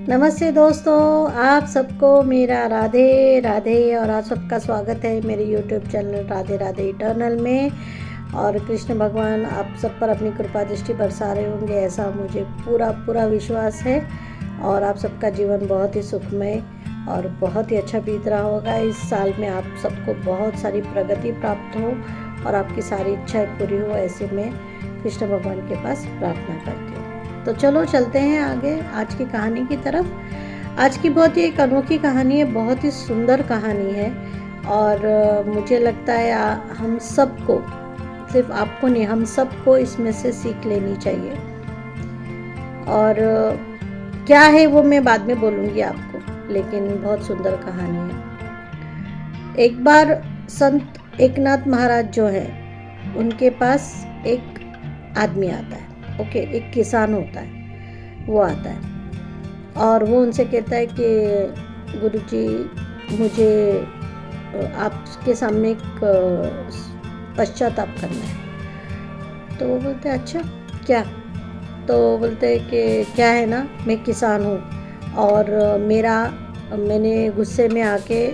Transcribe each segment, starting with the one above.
नमस्ते दोस्तों, आप सबको मेरा राधे राधे और आप सबका स्वागत है मेरे YouTube channel Radhe Radhe eternal में। और कृष्ण भगवान आप सब पर अपनी कृपा दृष्टि बरसा रहे होंगे, ऐसा मुझे पूरा विश्वास है। और आप सबका जीवन बहुत ही सुखमय और बहुत ही अच्छा बीत रहा होगा। इस साल में आप सबको बहुत सारी प्रगति प्राप्त हो और आपकी सारी इच्छाएं पूरी हो, ऐसे में कृष्ण भगवान के पास प्रार्थना करती हूँ। तो चलो चलते हैं आगे आज की कहानी की तरफ। आज की बहुत ही एक अनोखी कहानी है, बहुत ही सुंदर कहानी है। और मुझे लगता है हम सबको, सिर्फ आपको नहीं, हम सबको इसमें से सीख लेनी चाहिए। और क्या है वो मैं बाद में बोलूँगी आपको, लेकिन बहुत सुंदर कहानी है। एक बार संत एकनाथ महाराज जो है, उनके पास एक आदमी आता है। ओके, एक किसान होता है, वो आता है और वो उनसे कहता है कि गुरुजी, मुझे आपके सामने एक पश्चाताप करना है। तो वो बोलते हैं अच्छा क्या? तो बोलते हैं कि क्या है ना, मैं किसान हूँ और मैंने गुस्से में आके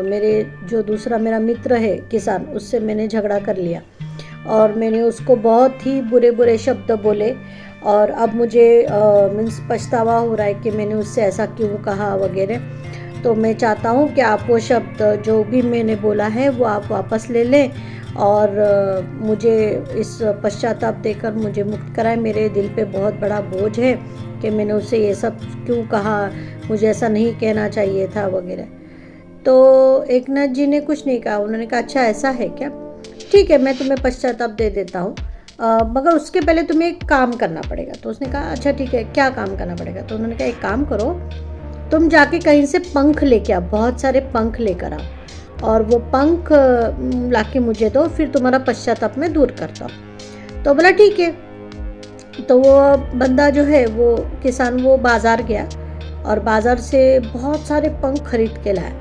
मेरे जो दूसरा मेरा मित्र है किसान, उससे मैंने झगड़ा कर लिया और मैंने उसको बहुत ही बुरे शब्द बोले और अब मुझे मीन्स पछतावा हो रहा है कि मैंने उससे ऐसा क्यों कहा वगैरह। तो मैं चाहता हूँ कि आप वो शब्द जो भी मैंने बोला है वो आप वापस ले लें और मुझे इस पश्चाताप देकर मुझे मुक्त कराएं। मेरे दिल पे बहुत बड़ा बोझ है कि मैंने उससे ये सब क्यों कहा, मुझे ऐसा नहीं कहना चाहिए था वगैरह। तो एकनाथ जी ने कुछ नहीं कहा। उन्होंने कहा अच्छा ऐसा है क्या, ठीक है, मैं तुम्हें पश्चाताप दे देता हूँ, मगर उसके पहले तुम्हें एक काम करना पड़ेगा। तो उसने कहा अच्छा ठीक है, क्या काम करना पड़ेगा? तो उन्होंने कहा एक काम करो, तुम जाके कहीं से पंख लेके आओ, बहुत सारे पंख लेकर आओ और वो पंख लाके मुझे दो, फिर तुम्हारा पश्चाताप मैं दूर करता हूँ। तो बोला ठीक है। तो वो बंदा जो है, वो किसान, वो बाज़ार गया और बाज़ार से बहुत सारे पंख खरीद के लाया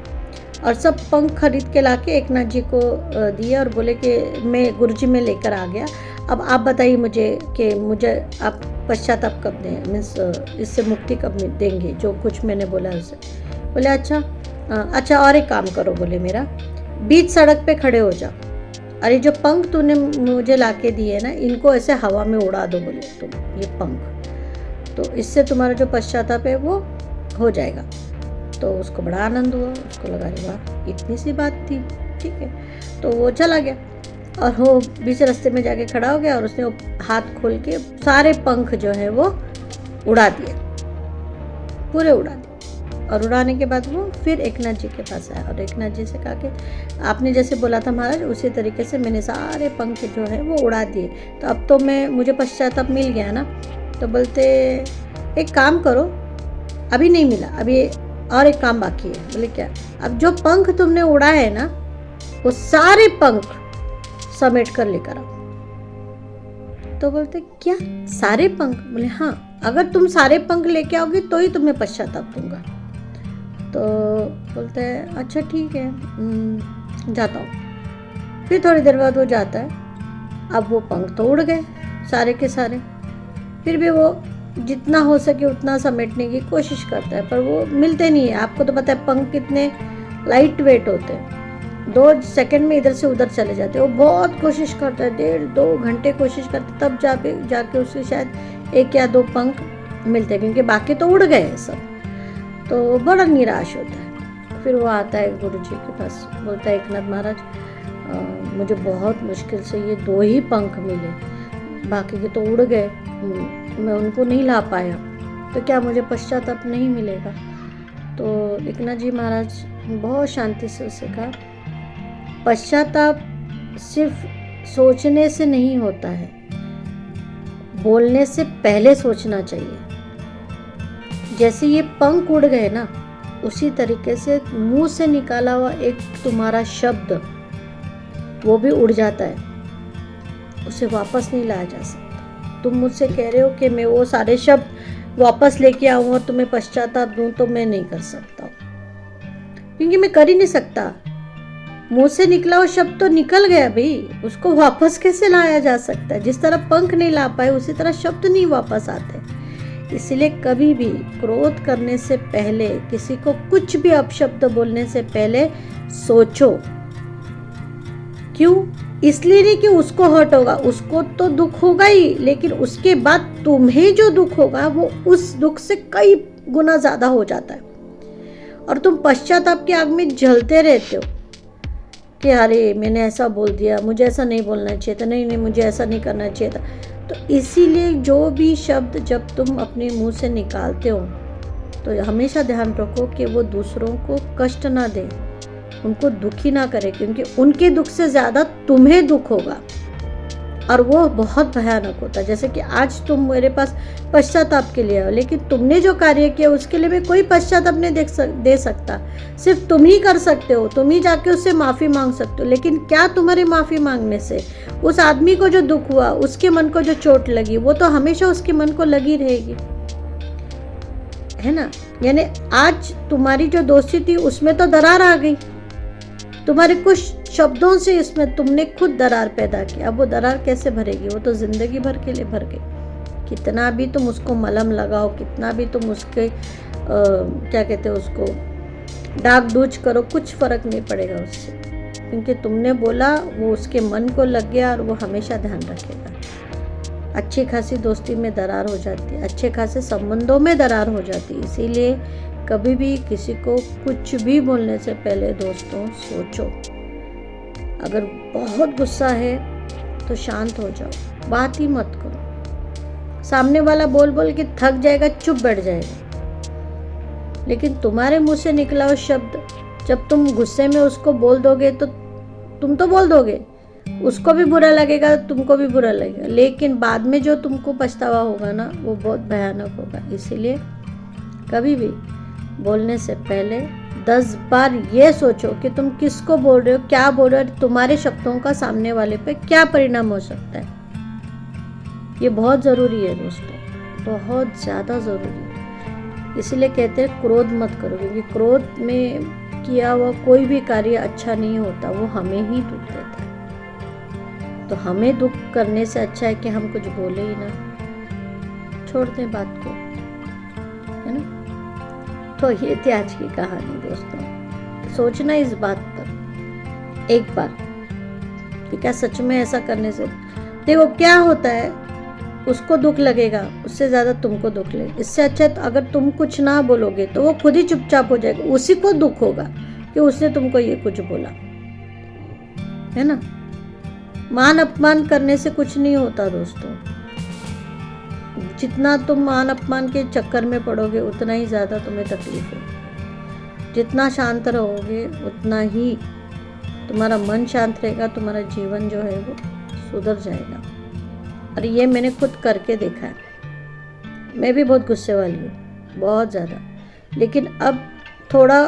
और सब पंख खरीद के लाके एकनाथ जी को दिए और बोले कि मैं गुरुजी में लेकर आ गया, अब आप बताइए मुझे कि मुझे आप पश्चाताप कब दें, मीन्स इससे मुक्ति कब देंगे, जो कुछ मैंने बोला उसे। बोले अच्छा और एक काम करो, बोले मेरा बीच सड़क पे खड़े हो जाओ, अरे जो पंख तूने मुझे लाके दिए ना, इनको ऐसे हवा में उड़ा दो, बोले तुम ये पंख, तो इससे तुम्हारा जो पश्चाताप है वो हो जाएगा। तो उसको बड़ा आनंद हुआ, उसको लगा अरे वाह, इतनी सी बात थी, ठीक है। तो वो चला गया और वो बीच रास्ते में जाके खड़ा हो गया और उसने हाथ खोल के सारे पंख जो है वो उड़ा दिए, पूरे उड़ा दिए। और उड़ाने के बाद वो फिर एकनाथ जी के पास आया और एकनाथ जी से कहा कि आपने जैसे बोला था महाराज, उसी तरीके से मैंने सारे पंख जो है वो उड़ा दिए, तो अब तो मुझे पश्चाताप मिल गया ना। तो बोलते एक काम करो, अभी नहीं मिला, अभी और एक काम बाकी है। बोले क्या? अब जो पंख तुमने उड़ा है ना, वो सारे पंख समेट कर लेकर आओ। तो बोलते क्या सारे पंख? बोले हाँ, अगर तुम सारे पंख लेके आओगे तो ही तुम्हें पश्चाताप दूंगा। तो बोलते हैं अच्छा ठीक है, जाता हूँ। फिर थोड़ी देर बाद वो जाता है। अब वो पंख तो उड़ गए सारे के सारे, फिर भी वो जितना हो सके उतना समेटने की कोशिश करता है, पर वो मिलते नहीं है। आपको तो पता है पंख कितने लाइट वेट होते हैं, 2 सेकंड में इधर से उधर चले जाते हैं। वो बहुत कोशिश करता है, 1.5-2 घंटे कोशिश करता है, तब जाके उसे शायद 1 या 2 पंख मिलते हैं, क्योंकि बाकी तो उड़ गए हैं सब। तो बड़ा निराश होता है। फिर वो आता है गुरु जी के पास, बोलता है एकनाथ महाराज, मुझे बहुत मुश्किल से ये 2 ही पंख मिले, बाकी के तो उड़ गए, मैं उनको नहीं ला पाया, तो क्या मुझे पश्चाताप नहीं मिलेगा? तो एकनाथ जी महाराज बहुत शांति से उसे कहा, पश्चाताप सिर्फ सोचने से नहीं होता है, बोलने से पहले सोचना चाहिए। जैसे ये पंख उड़ गए ना, उसी तरीके से मुंह से निकाला हुआ एक तुम्हारा शब्द वो भी उड़ जाता है, उसे वापस नहीं लाया जा सकता। तुम मुझसे कह रहे हो कि मैं वो सारे शब्द वापस लेके आऊँ और तुम्हें पश्चाताप दूँ, तो मैं नहीं कर सकता हूँ, क्योंकि मैं कर ही नहीं सकता। मुंह से निकला हुआ शब्द तो निकल गया भाई, उसको वापस कैसे लाया जा सकता है? जिस तरह पंख नहीं ला पाए, उसी तरह शब्द नहीं वापस आते। इसलिए कभी भी क्रोध करने से पहले, किसी को कुछ भी अपशब्द बोलने से पहले सोचो। क्यों? इसलिए नहीं कि उसको हर्ट होगा, उसको तो दुख होगा ही, लेकिन उसके बाद तुम्हें जो दुख होगा वो उस दुख से कई गुना ज़्यादा हो जाता है, और तुम पश्चाताप की आग में जलते रहते हो कि अरे मैंने ऐसा बोल दिया, मुझे ऐसा नहीं बोलना चाहिए था, नहीं मुझे ऐसा नहीं करना चाहिए था। तो इसीलिए जो भी शब्द जब तुम अपने मुंह से निकालते हो तो हमेशा ध्यान रखो कि वो दूसरों को कष्ट ना दे, उनको दुखी ना करे, क्योंकि उनके दुख से ज़्यादा तुम्हें दुख होगा और वो बहुत भयानक होता है। जैसे कि आज तुम मेरे पास पश्चाताप के लिए हो, लेकिन तुमने जो कार्य किया उसके लिए मैं कोई पश्चाताप नहीं दे सकता, सिर्फ तुम ही कर सकते हो, तुम ही जाके उससे माफ़ी मांग सकते हो। लेकिन क्या तुम्हारी माफ़ी मांगने से उस आदमी को जो दुख हुआ, उसके मन को जो चोट लगी, वो तो हमेशा उसके मन को लगी रहेगी, है ना। यानी आज तुम्हारी जो दोस्ती थी उसमें तो दरार आ गई, तुम्हारे कुछ शब्दों से इसमें तुमने खुद दरार पैदा की। अब वो दरार कैसे भरेगी? वो तो जिंदगी भर के लिए भर गई। कितना भी तुम उसको मलहम लगाओ, कितना भी तुम उसके क्या कहते हैं उसको डाक डूच करो, कुछ फर्क नहीं पड़ेगा उससे, क्योंकि तुमने बोला, वो उसके मन को लग गया और वो हमेशा ध्यान रखेगा। अच्छी खासी दोस्ती में दरार हो जाती है, अच्छे खासे संबंधों में दरार हो जाती है। इसीलिए कभी भी किसी को कुछ भी बोलने से पहले दोस्तों सोचो। अगर बहुत गुस्सा है तो शांत हो जाओ, बात ही मत करो। सामने वाला बोल बोल के थक जाएगा, चुप बैठ जाएगा, लेकिन तुम्हारे मुंह से निकला हुआ शब्द जब तुम गुस्से में उसको बोल दोगे तो तुम तो बोल दोगे, उसको भी बुरा लगेगा, तुमको भी बुरा लगेगा, लेकिन बाद में जो तुमको पछतावा होगा ना, वो बहुत भयानक होगा। इसीलिए कभी भी बोलने से पहले 10 बार ये सोचो कि तुम किसको बोल रहे हो, क्या बोल रहे हो, तुम्हारे शब्दों का सामने वाले पे क्या परिणाम हो सकता है। ये बहुत ज़रूरी है दोस्तों, बहुत ज़्यादा ज़रूरी है। इसीलिए कहते हैं क्रोध मत करो, क्योंकि क्रोध में किया हुआ कोई भी कार्य अच्छा नहीं होता, वो हमें ही दुख देता है। तो हमें दुख करने से अच्छा है कि हम कुछ बोले ही ना, छोड़ दें बात को, है ना। तो ये थी आज की कहानी दोस्तों। सोचना इस बात पर एक बार कि क्या सच में ऐसा करने से देखो क्या होता है, उसको दुख लगेगा, उससे ज़्यादा तुमको दुख लगेगा। इससे अच्छा तो अगर तुम कुछ ना बोलोगे तो वो खुद ही चुपचाप हो जाएगा, उसी को दुख होगा कि उसने तुमको ये कुछ बोला, है ना। मान अपमान करने से कुछ नहीं होता दोस्तों, जितना तुम मान अपमान के चक्कर में पड़ोगे उतना ही ज़्यादा तुम्हें तकलीफ होगी। जितना शांत रहोगे उतना ही तुम्हारा मन शांत रहेगा, तुम्हारा जीवन जो है वो सुधर जाएगा। और ये मैंने खुद करके देखा है। मैं भी बहुत गुस्से वाली हूँ, बहुत ज़्यादा, लेकिन अब थोड़ा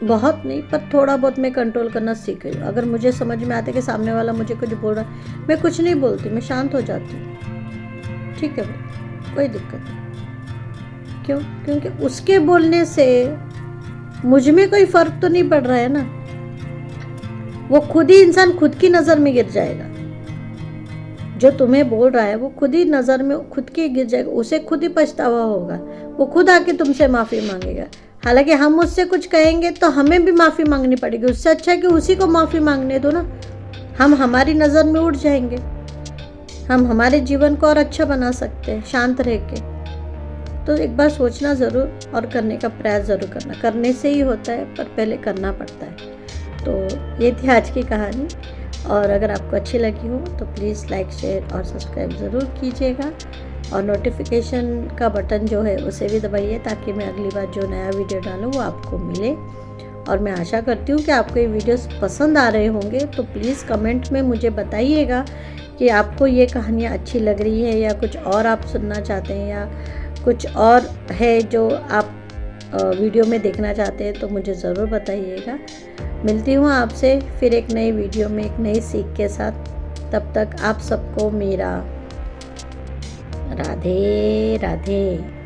बहुत नहीं पर थोड़ा बहुत मैं कंट्रोल करना सीख गई हूँ। अगर मुझे समझ में आता है कि सामने वाला मुझे कुछ बोल रहा है, मैं कुछ नहीं बोलती, मैं शांत हो जाती हूँ, ठीक है भाई, कोई दिक्कत नहीं। क्यों? क्योंकि उसके बोलने से मुझ में कोई फ़र्क तो नहीं पड़ रहा है ना। वो खुद ही इंसान खुद की नज़र में गिर जाएगा, जो तुम्हें बोल रहा है वो खुद ही नज़र में खुद के गिर जाएगा, उसे खुद ही पछतावा होगा, वो खुद आके तुमसे माफ़ी मांगेगा। हालांकि हम उससे कुछ कहेंगे तो हमें भी माफ़ी मांगनी पड़ेगी, उससे अच्छा है कि उसी को माफ़ी मांगने दो ना। हम हमारी नज़र में उठ जाएंगे, हम हमारे जीवन को और अच्छा बना सकते हैं शांत रह के। तो एक बार सोचना ज़रूर और करने का प्रयास ज़रूर करना। करने से ही होता है पर पहले करना पड़ता है। तो ये थी आज की कहानी, और अगर आपको अच्छी लगी हो तो प्लीज़ लाइक शेयर और सब्सक्राइब ज़रूर कीजिएगा, और नोटिफिकेशन का बटन जो है उसे भी दबाइए ताकि मैं अगली बार जो नया वीडियो डालूँ वो आपको मिले। और मैं आशा करती हूँ कि आपको ये वीडियोस पसंद आ रहे होंगे, तो प्लीज़ कमेंट में मुझे बताइएगा कि आपको ये कहानियाँ अच्छी लग रही है या कुछ और आप सुनना चाहते हैं या कुछ और है जो आप वीडियो में देखना चाहते हैं, तो मुझे ज़रूर बताइएगा। मिलती हूँ आपसे फिर एक नई वीडियो में एक नई सीख के साथ। तब तक आप सबको मेरा राधे राधे।